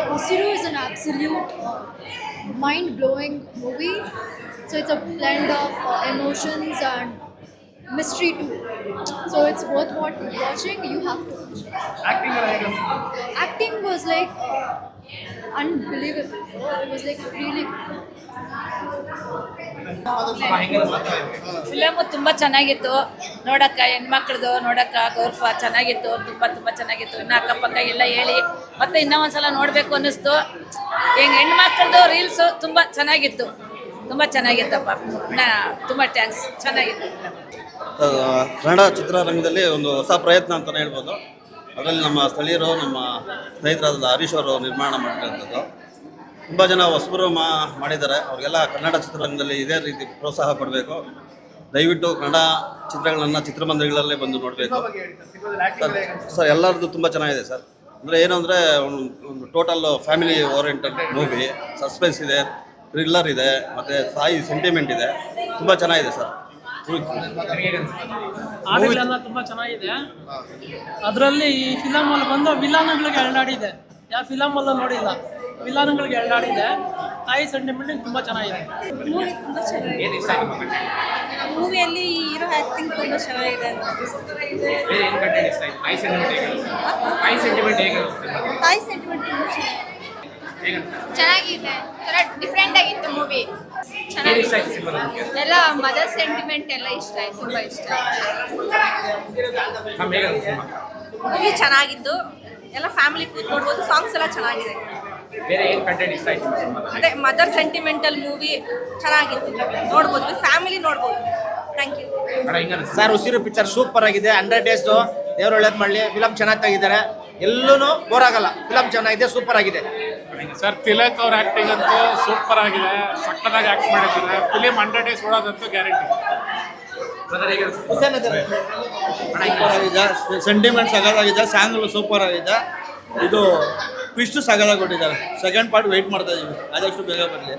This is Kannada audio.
Usiru is an absolute mind-blowing movie. So it's a blend of emotions and mystery too. So it's worth watching. You have to watch. Acting Acting was like unbelievable. It was like really. Film ತುಂಬ ಚೆನ್ನಾಗಿತ್ತು ನೋಡಕ್ಕ ಹೆಣ್ಮಕ್ಳದು ನೋಡಕ್ಕ ಗೌರವ ಚೆನ್ನಾಗಿತ್ತು ತುಂಬ ಚೆನ್ನಾಗಿತ್ತು ಇನ್ನು ಅಕ್ಕಪಕ್ಕ ಎಲ್ಲ ಹೇಳಿ ಮತ್ತೆ ಇನ್ನೂ ಒಂದ್ಸಲ ನೋಡಬೇಕು ಅನ್ನಿಸ್ತು ಹೆಂಗೆ ಹೆಣ್ಮಕ್ಳದು ರೀಲ್ಸು ತುಂಬ ಚೆನ್ನಾಗಿತ್ತಪ್ಪ ತುಂಬ ಥ್ಯಾಂಕ್ಸ್ ಚೆನ್ನಾಗಿತ್ತು. ಕನ್ನಡ ಚಿತ್ರರಂಗದಲ್ಲಿ ಒಂದು ಹೊಸ ಪ್ರಯತ್ನ ಅಂತಲೇ ಹೇಳ್ಬೋದು. ಅದರಲ್ಲಿ ನಮ್ಮ ಸ್ಥಳೀಯರು ನಮ್ಮ ಸ್ನೇಹಿತರಾದ ಹರೀಶ್ ಅವರು ನಿರ್ಮಾಣ ಮಾಡಿರೋಂಥದ್ದು. ತುಂಬ ಜನ ಹೊಸಬರು ಮಾಡಿದ್ದಾರೆ. ಅವ್ರಿಗೆಲ್ಲ ಕನ್ನಡ ಚಿತ್ರರಂಗದಲ್ಲಿ ಇದೇ ರೀತಿ ಪ್ರೋತ್ಸಾಹ ಕೊಡಬೇಕು. ದಯವಿಟ್ಟು ಕನ್ನಡ ಚಿತ್ರಗಳನ್ನು ಚಿತ್ರಮಂದಿರಗಳಲ್ಲೇ ಬಂದು ನೋಡಬೇಕು ಸರ್. ಎಲ್ಲರದ್ದು ತುಂಬ ಚೆನ್ನಾಗಿದೆ ಸರ್. ಅಂದರೆ ಏನು ಅಂದರೆ ಒಂದು total family oriented movie. Suspense ಇದೆ, ಥ್ರಿಲ್ಲರ್ ಇದೆ, ಮತ್ತು ಸಾಯಿ ಸೆಂಟಿಮೆಂಟ್ ಇದೆ. ತುಂಬ ಚೆನ್ನಾಗಿದೆ ಸರ್. ಹಾಡುಗಳೆಲ್ಲ ತುಂಬ ಚೆನ್ನಾಗಿದೆ. ಅದರಲ್ಲಿ ಈ ಫಿಲಮಲ್ಲಿ ಬಂದು ವಿಲನ್ಗಳಿಗೆ ಎಳ್ಳಾಡಿದೆ. ಯಾವ ಫಿಲಮಲ್ಲೂ ನೋಡಿಲ್ಲ. ವಿಲನ್ಗಳಿಗೆ ಎಳ್ಳಾಡಿದೆ. ತಾಯಿ ಸೆಂಟಿಮೆಂಟ್ ತುಂಬ ಚೆನ್ನಾಗಿದೆ. ಮೂವಿ ತುಂಬ ಚೆನ್ನಾಗಿದೆ. ಮೂವಿಯಲ್ಲಿ ಹೀರೋ ಆ್ಯಕ್ಟಿಂಗ್ ತುಂಬ ಚೆನ್ನಾಗಿದೆ. ತಾಯಿ ಸೆಂಟಿಮೆಂಟ್ ತುಂಬ ಚೆನ್ನಾಗಿದೆ. ಡಿಫ್ರೆಂಟ್ ಆಗಿತ್ತು ಮೂವಿ. ಎಲ್ಲ ಮದರ್ ಸೆಂಟಿಮೆಂಟ್ ಎಲ್ಲ ಇಷ್ಟ ಆಯ್ತು, ತುಂಬಾ ಇಷ್ಟ ಆಯ್ತು. ಮೂವಿ ಚೆನ್ನಾಗಿದ್ದು ಎಲ್ಲ ಫ್ಯಾಮಿಲಿ ಕೂತ್ ನೋಡ್ಬೋದು. ಸಾಂಗ್ಸ್ ಎಲ್ಲ ಚೆನ್ನಾಗಿದೆ. ಅದೇ ಮದರ್ ಸೆಂಟಿಮೆಂಟಲ್ ಮೂವಿ ಚೆನ್ನಾಗಿತ್ತು, ನೋಡ್ಬೋದು, ಫ್ಯಾಮಿಲಿ ನೋಡ್ಬೋದು. Thank you sir. Usiru picture super ಆಗಿದೆ. 100 days ದೇವ್ರು ಒಳ್ಳೇದು ಮಾಡಲಿ. ಫಿಲಮ್ ಚೆನ್ನಾಗಿ ತೆಗಿದ್ದಾರೆ. ಎಲ್ಲೂ ಬೋರ್ ಆಗಲ್ಲ. ಫಿಲಮ್ ಚೆನ್ನಾಗಿದೆ, ಸೂಪರ್ ಆಗಿದೆ ಸರ್. ತಿಲಕ್ ಅವ್ರ ಆ್ಯಕ್ಟಿಂಗ್ ಅಂತೂ ಸೂಪರ್ ಆಗಿದೆ. ಸಕ್ಕತ್ತಾಗಿ ಆ್ಯಕ್ಟ್ ಮಾಡಿದ್ದಾರೆ. ಫಿಲಿಮ್ 100 days ಓಡೋದಂತೂ ಗ್ಯಾರಂಟಿ. ಸೆಂಟಿಮೆಂಟ್ ಸಗದಾಗಿದೆ. ಸಾಂಗ್ಗಳು ಸೂಪರ್ ಆಗಿದೆ. ಇದು ಟ್ವಿಸ್ಟ್ ಸಗದಾಗಿ ಕೊಟ್ಟಿದ್ದಾರೆ. ಸೆಕೆಂಡ್ ಪಾರ್ಟ್ ವೆಯ್ಟ್ ಮಾಡ್ತಾ ಇದ್ದೀವಿ, ಆದಷ್ಟು ಬೇಗ ಬರಲಿ.